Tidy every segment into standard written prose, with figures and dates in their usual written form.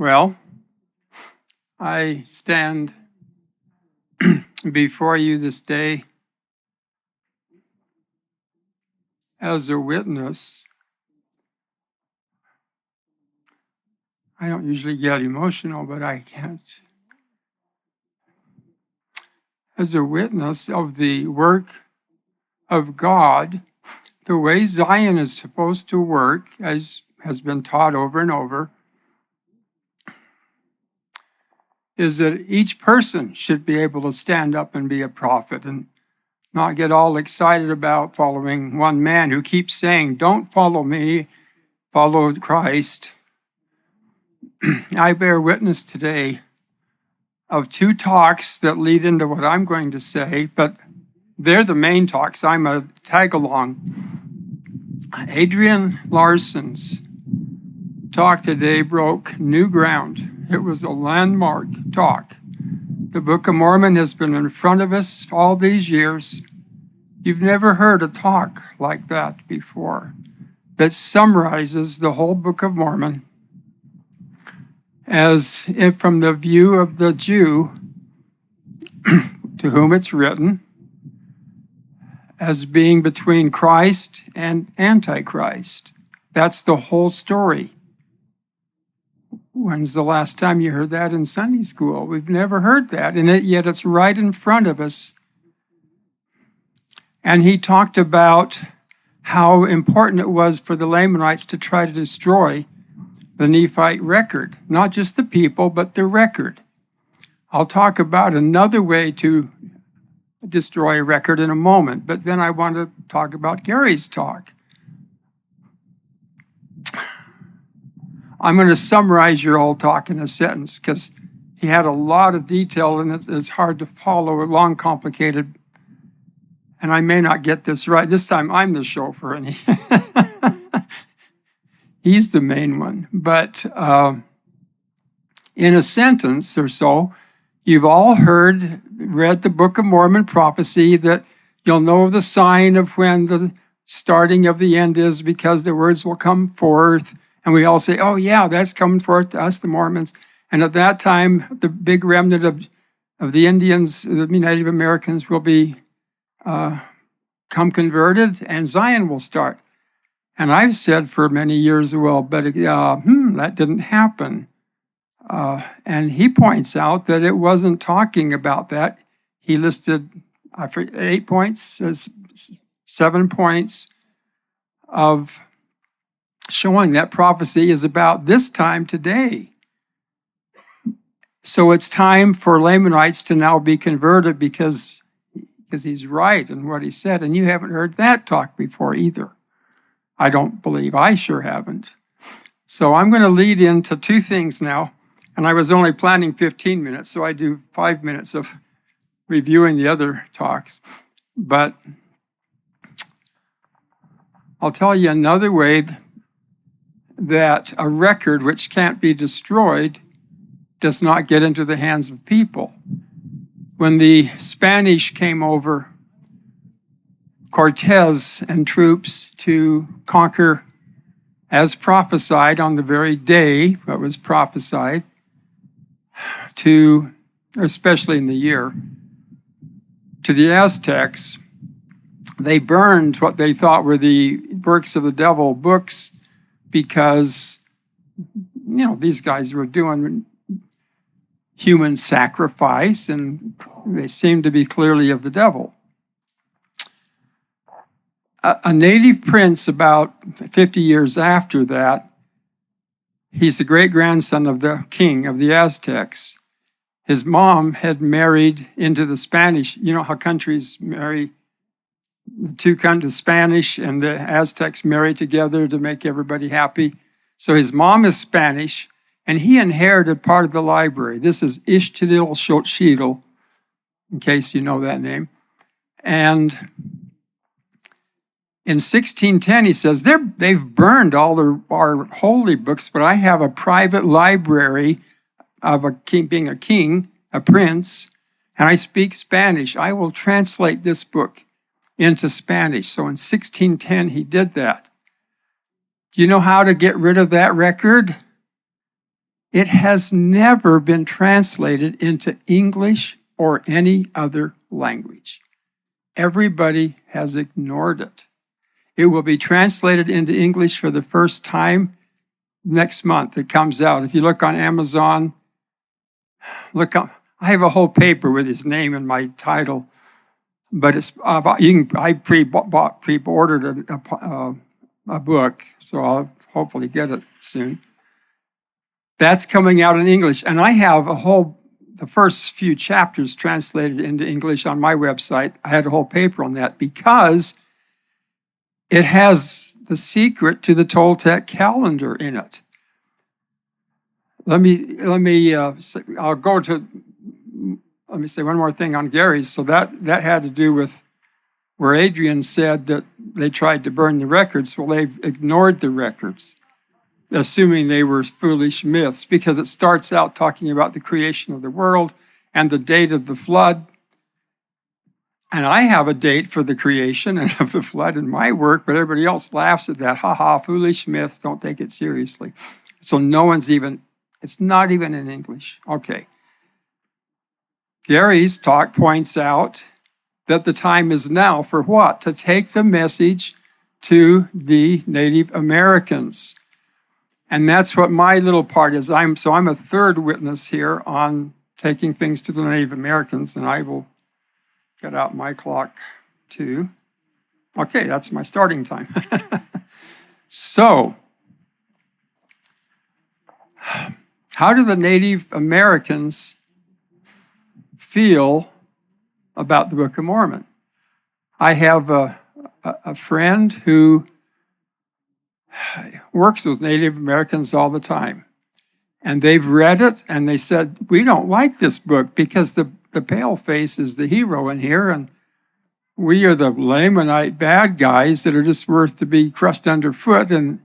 Well, I stand before you this day as a witness. I don't usually get emotional, but I can't. As a witness of the work of God, the way Zion is supposed to work, as has been taught over and over, is that each person should be able to stand up and be a prophet and not get all excited about following one man who keeps saying, "Don't follow me, follow Christ." I bear witness today of two talks that lead into what I'm going to say, but they're the main talks. I'm a tag-along. Adrian Larson's talk today broke new ground. It was a landmark talk. The Book of Mormon has been in front of us all these years. You've never heard a talk like that before that summarizes the whole Book of Mormon as if from the view of the Jew to whom it's written, as being between Christ and Antichrist. That's the whole story. When's the last time you heard that in Sunday school? We've never heard that, and yet it's right in front of us. And he talked about how important it was for the Lamanites to try to destroy the Nephite record, not just the people, but the record. I'll talk about another way to destroy a record in a moment, but then I want to talk about Gary's talk. I'm going to summarize your whole talk in a sentence because he had a lot of detail and it's hard to follow, long, complicated, and I may not get this right. This time I'm the chauffeur and he's the main one. But in a sentence or so, you've all read the Book of Mormon prophecy that you'll know the sign of when the starting of the end is because the words will come forth. And we all say, oh yeah, that's coming forth to us, the Mormons. And at that time, the big remnant of the Indians, the Native Americans will be come converted and Zion will start. And I've said for many years, well, but that didn't happen. And he points out that it wasn't talking about that. He listed 8 points, 7 points of showing that prophecy is about this time today. So it's time for Lamanites to now be converted because he's right in what he said. And you haven't heard that talk before either. I don't believe. I sure haven't. So I'm going to lead into two things now. And I was only planning 15 minutes, so I do 5 minutes of reviewing the other talks. But I'll tell you another way that a record which can't be destroyed does not get into the hands of people. When the Spanish came over, Cortez and troops to conquer, as prophesied on the very day that was prophesied, especially in the year, to the Aztecs, they burned what they thought were the works of the devil books because, these guys were doing human sacrifice and they seemed to be clearly of the devil. A native prince about 50 years after that, he's the great-grandson of the king of the Aztecs. His mom had married into the Spanish. You know how countries marry, the Spanish and the Aztecs marry together to make everybody happy. So his mom is Spanish, and he inherited part of the library. This is Ixtlilxochitl, in case you know that name. And in 1610, he says, they've burned all our holy books, but I have a private library of a king, being a king, a prince, and I speak Spanish. I will translate this book into Spanish. So in 1610, he did that. Do you know how to get rid of that record? It has never been translated into English or any other language. Everybody has ignored it. It will be translated into English for the first time next month. It comes out. If you look on Amazon, look up. I have a whole paper with his name and my title, but it's I pre-ordered a book, so I'll hopefully get it soon. That's coming out in English, and I have the first few chapters translated into English on my website. I had a whole paper on that because it has the secret to the Toltec calendar in it. Let me say one more thing on Gary's. So that had to do with where Adrian said that they tried to burn the records. Well, they've ignored the records, assuming they were foolish myths, because it starts out talking about the creation of the world and the date of the flood. And I have a date for the creation and of the flood in my work, but everybody else laughs at that. Ha ha, foolish myths, don't take it seriously. So it's not even in English. Okay. Gary's talk points out that the time is now for what? To take the message to the Native Americans. And that's what my little part is. I'm a third witness here on taking things to the Native Americans, and I will get out my clock too. Okay, that's my starting time. So, how do the Native Americans feel about the Book of Mormon? I have a friend who works with Native Americans all the time. And they've read it, and they said, we don't like this book because the paleface is the hero in here, and we are the Lamanite bad guys that are just worth to be crushed underfoot, and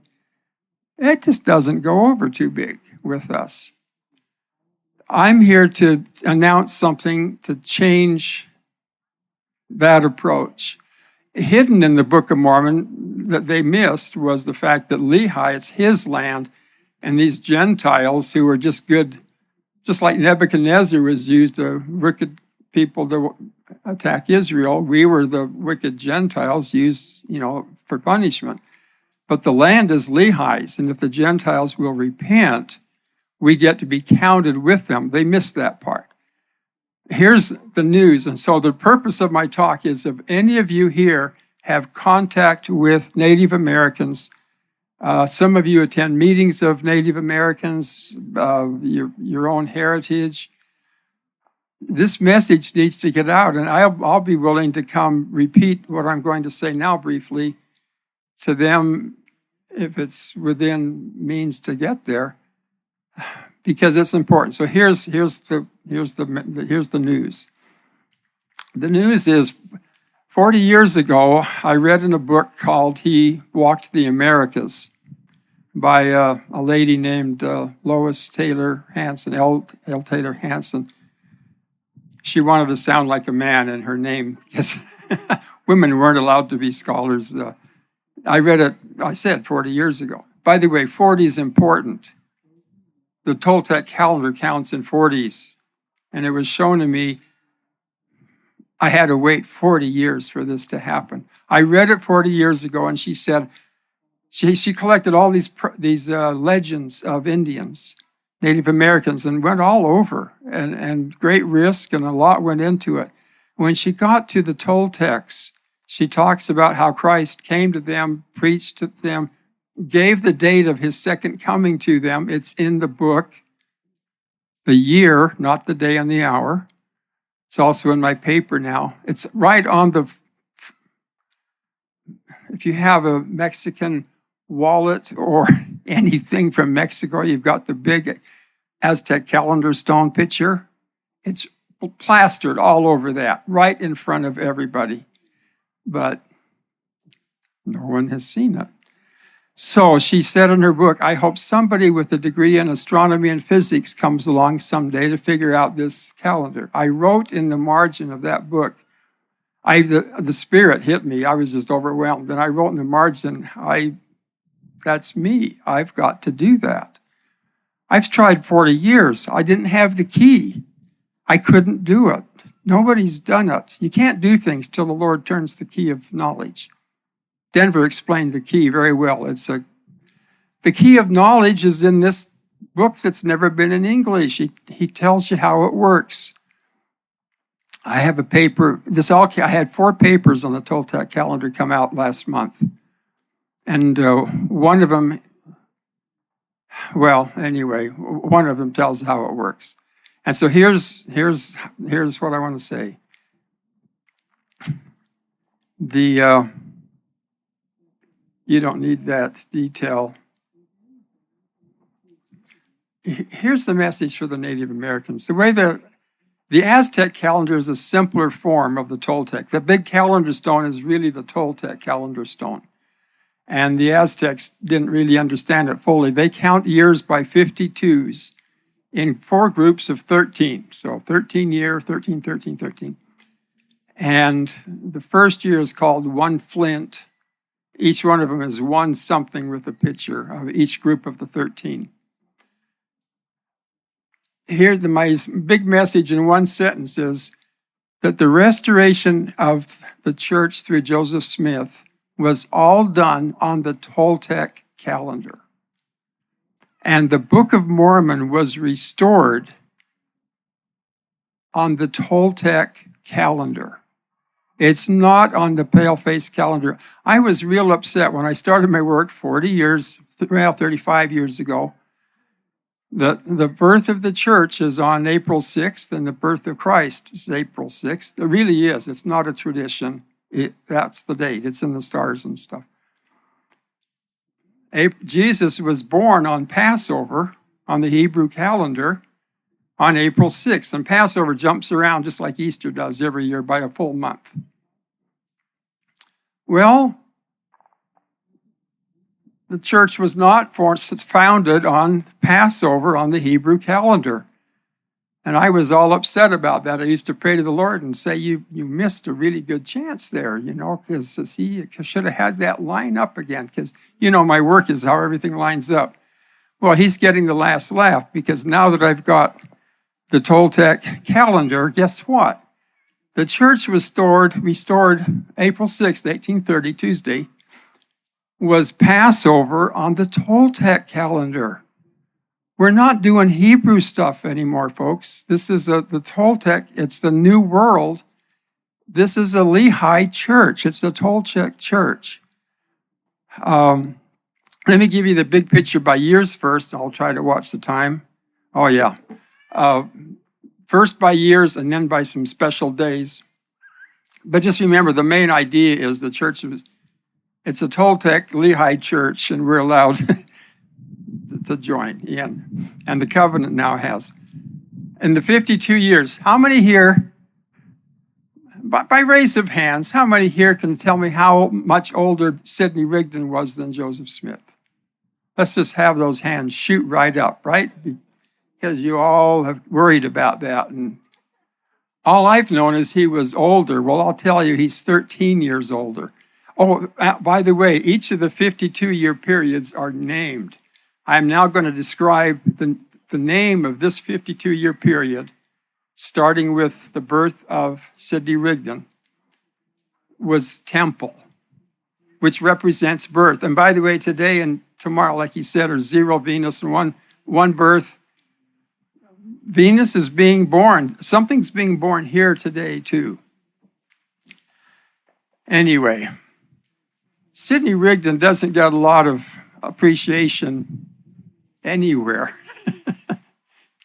it just doesn't go over too big with us. I'm here to announce something to change that approach. Hidden in the Book of Mormon that they missed was the fact that Lehi, it's his land, and these Gentiles who were just good, just like Nebuchadnezzar was used to wicked people to attack Israel, we were the wicked Gentiles used, for punishment. But the land is Lehi's, and if the Gentiles will repent, we get to be counted with them. They missed that part. Here's the news. And so the purpose of my talk is if any of you here have contact with Native Americans, some of you attend meetings of Native Americans, your own heritage, this message needs to get out. And I'll be willing to come repeat what I'm going to say now briefly to them if it's within means to get there, because it's important. So here's the news. The news is 40 years ago, I read in a book called He Walked the Americas by a lady named Lois Taylor Hanson, L. Taylor Hanson. She wanted to sound like a man in her name because women weren't allowed to be scholars. I read it, I said 40 years ago. By the way, 40 is important. The Toltec calendar counts in 40s. And it was shown to me I had to wait 40 years for this to happen. I read it 40 years ago, and she said, she collected all these legends of Indians, Native Americans, and went all over, and great risk, and a lot went into it. When she got to the Toltecs, she talks about how Christ came to them, preached to them, gave the date of his second coming to them. It's in the book, the year, not the day and the hour. It's also in my paper now. It's right on if you have a Mexican wallet or anything from Mexico, you've got the big Aztec calendar stone picture. It's plastered all over that, right in front of everybody. But no one has seen it. So she said in her book, I hope somebody with a degree in astronomy and physics comes along someday to figure out this calendar. I wrote in the margin of that book, the spirit hit me. I was just overwhelmed. And I wrote in the margin, that's me. I've got to do that. I've tried 40 years. I didn't have the key. I couldn't do it. Nobody's done it. You can't do things till the Lord turns the key of knowledge. Denver explained the key very well. The key of knowledge is in this book that's never been in English. He tells you how it works. I have a paper. I had 4 papers on the Toltec calendar come out last month. And one of them, one of them tells how it works. And so here's what I want to say. You don't need that detail. Here's the message for the Native Americans. The way the Aztec calendar is a simpler form of the Toltec. The big calendar stone is really the Toltec calendar stone. And the Aztecs didn't really understand it fully. They count years by 52s in 4 groups of 13. So 13 year, 13, 13, 13. And the first year is called one flint. Each one of them is one something with a picture of each group of the 13. Here, my big message in one sentence is that the restoration of the church through Joseph Smith was all done on the Toltec calendar. And the Book of Mormon was restored on the Toltec calendar. It's not on the pale-face calendar. I was real upset when I started my work 35 years ago. The birth of the church is on April 6th, and the birth of Christ is April 6th. It really is. It's not a tradition. That's the date. It's in the stars and stuff. Jesus was born on Passover, on the Hebrew calendar, on April 6th. And Passover jumps around just like Easter does every year by a full month. Well, the church was not founded on Passover on the Hebrew calendar. And I was all upset about that. I used to pray to the Lord and say, you missed a really good chance there, because he should have had that line up again. Because, my work is how everything lines up. Well, he's getting the last laugh, because now that I've got the Toltec calendar, guess what? The church was restored April 6th, 1830, Tuesday, was Passover on the Toltec calendar. We're not doing Hebrew stuff anymore, folks. This is the Toltec. It's the New World. This is a Lehi church. It's a Toltec church. Let me give you the big picture by years first. I'll try to watch the time. Oh, yeah. First by years and then by some special days. But just remember, the main idea is the church it's a Toltec Lehi church, and we're allowed to join in. And the covenant now has. In the 52 years, how many here, by raise of hands, how many here can tell me how much older Sidney Rigdon was than Joseph Smith? Let's just have those hands shoot right up, right? Because you all have worried about that. And all I've known is he was older. Well, I'll tell you, he's 13 years older. Oh, by the way, each of the 52-year periods are named. I'm now going to describe the name of this 52-year period, starting with the birth of Sidney Rigdon, was Temple, which represents birth. And by the way, today and tomorrow, like he said, are 0 Venus and one birth. Venus is being born. Something's being born here today, too. Anyway, Sidney Rigdon doesn't get a lot of appreciation anywhere,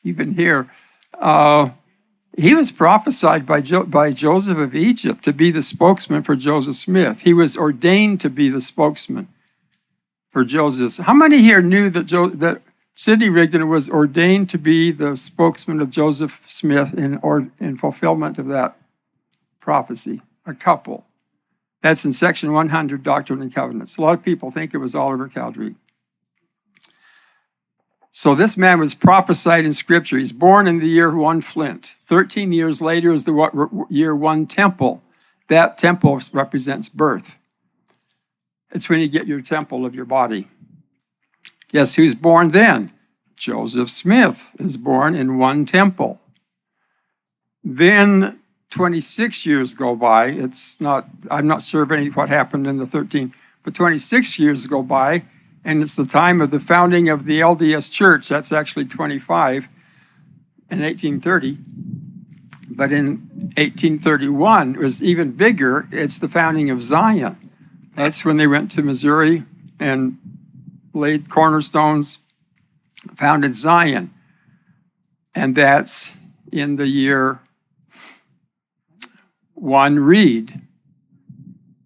even here. He was prophesied by Joseph of Egypt to be the spokesman for Joseph Smith. He was ordained to be the spokesman for Joseph. How many here knew that Sidney Rigdon was ordained to be the spokesman of Joseph Smith in fulfillment of that prophecy? A couple. That's in section 100, Doctrine and Covenants. A lot of people think it was Oliver Cowdery. So this man was prophesied in Scripture. He's born in the year 1 Flint. 13 years later is the year 1 Temple. That temple represents birth. It's when you get your temple of your body. Guess who's born then? Joseph Smith is born in one temple. Then 26 years go by. I'm not sure of what happened in the 13, but 26 years go by, and it's the time of the founding of the LDS Church. That's actually 25 in 1830. But in 1831, it was even bigger. It's the founding of Zion. That's when they went to Missouri and laid cornerstones, founded Zion. And that's in the year 1 Reed,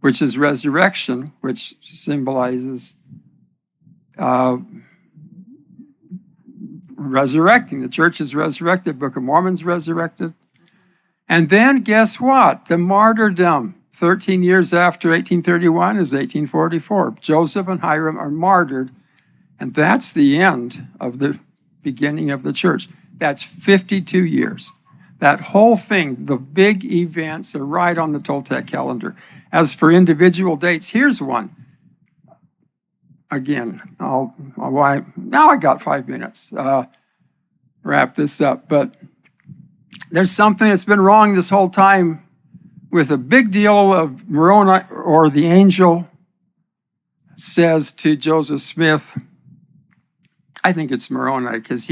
which is resurrection, which symbolizes resurrecting. The church is resurrected. Book of Mormon's resurrected. And then guess what? The martyrdom. 13 years after 1831 is 1844. Joseph and Hiram are martyred, and that's the end of the beginning of the church. That's 52 years. That whole thing, the big events are right on the Toltec calendar. As for individual dates, here's one. Again, now I got 5 minutes. Wrap this up, but there's something that's been wrong this whole time with a big deal of Moroni, or the angel says to Joseph Smith, I think it's Moroni, because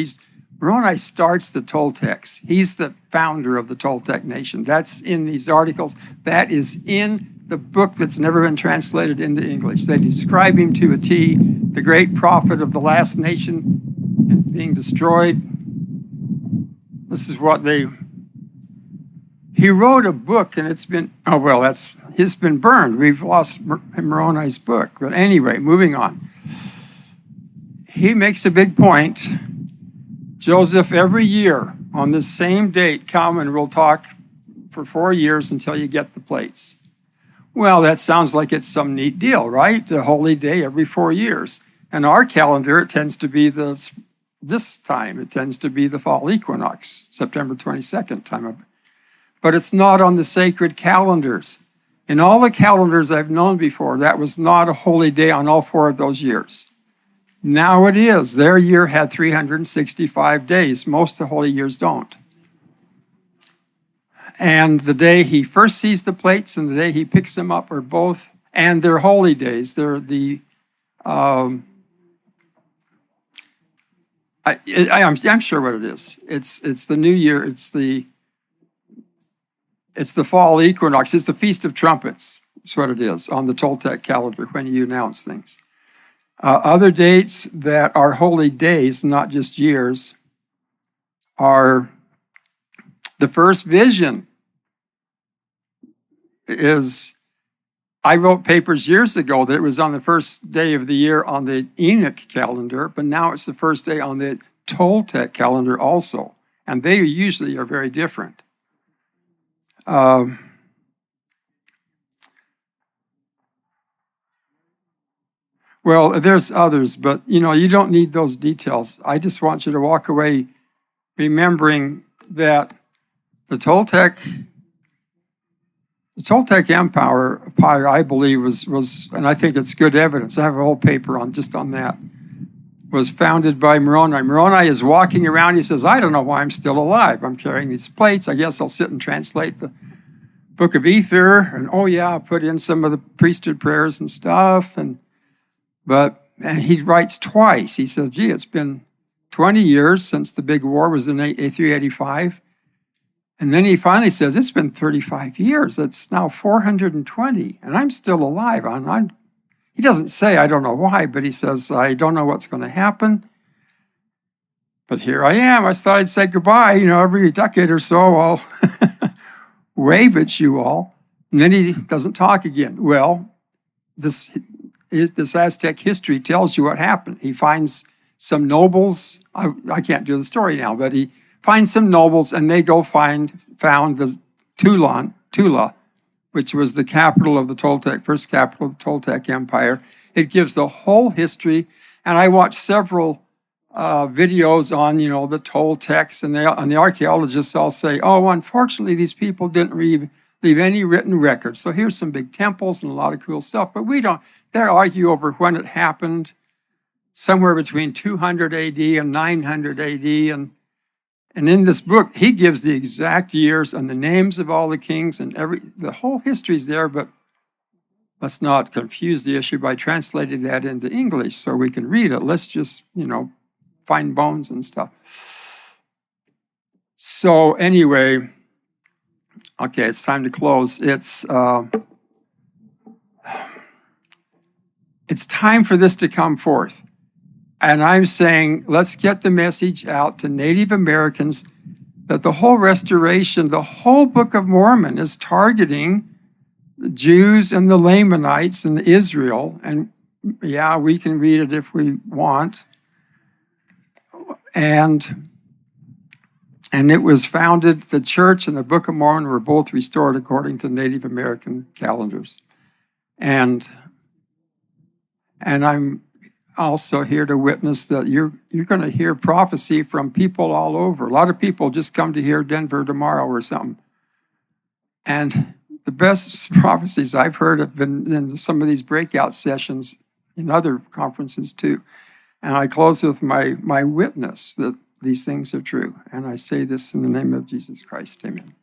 Moroni starts the Toltecs. He's the founder of the Toltec nation. That's in these articles. That is in the book that's never been translated into English. They describe him to a T, the great prophet of the last nation being destroyed. This is what he wrote a book, and it's been burned. We've lost Moroni's book. But anyway, moving on. He makes a big point. Joseph, every year on this same date, come and we'll talk for 4 years until you get the plates. Well, that sounds like it's some neat deal, right? A holy day every 4 years. And our calendar, it tends to be this time. It tends to be the fall equinox, September 22nd time. But it's not on the sacred calendars. In all the calendars I've known before, that was not a holy day on all 4 of those years. Now it is. Their year had 365 days. Most of the holy years don't. And the day he first sees the plates and the day he picks them up are both, and they're holy days. They're the, I'm sure what it is. It's the new year. It's the fall equinox. It's the Feast of Trumpets. That's what it is on the Toltec calendar when you announce things. Other dates that are holy days, not just years, are the first vision. I wrote papers years ago that it was on the first day of the year on the Enoch calendar, but now it's the first day on the Toltec calendar also. And they usually are very different. Well, there's others, but you don't need those details. I just want you to walk away remembering that the Toltec Empire, I believe, was, and I think it's good evidence. I have a whole paper on that. Was founded by Moroni. Moroni is walking around. He says, "I don't know why I'm still alive. I'm carrying these plates. I guess I'll sit and translate the Book of Ether, and I'll put in some of the priesthood prayers and stuff." And he writes twice. He says, "Gee, it's been 20 years since the big war was in 385." And then he finally says, "It's been 35 years. It's now 420, and I'm still alive." He doesn't say, "I don't know why," but he says, "I don't know what's going to happen. But here I am. I thought I'd say goodbye. Every decade or so, I'll wave at you all." And then he doesn't talk again. Well, this Aztec history tells you what happened. He finds some nobles. I can't do the story now, but he finds some nobles, and they go found the Tula, which was the capital of the Toltec, first capital of the Toltec Empire. It gives the whole history, and I watched several videos on, the Toltecs, and the archaeologists all say, unfortunately, these people didn't leave any written record. So here's some big temples and a lot of cool stuff, but they argue over when it happened. somewhere between 200 AD and 900 AD. And in this book, he gives the exact years and the names of all the kings and the whole history's there, but let's not confuse the issue by translating that into English so we can read it. Let's just, find bones and stuff. So anyway, okay, it's time to close. It's time for this to come forth. And I'm saying, let's get the message out to Native Americans that the whole restoration, the whole Book of Mormon is targeting the Jews and the Lamanites and Israel. And yeah, we can read it if we want. And it was founded, the church and the Book of Mormon were both restored according to Native American calendars. And I'm also here to witness that you're going to hear prophecy from people all over. A lot of people just come to hear Denver tomorrow or something. And the best prophecies I've heard have been in some of these breakout sessions in other conferences too. And I close with my witness that these things are true. And I say this in the name of Jesus Christ. Amen.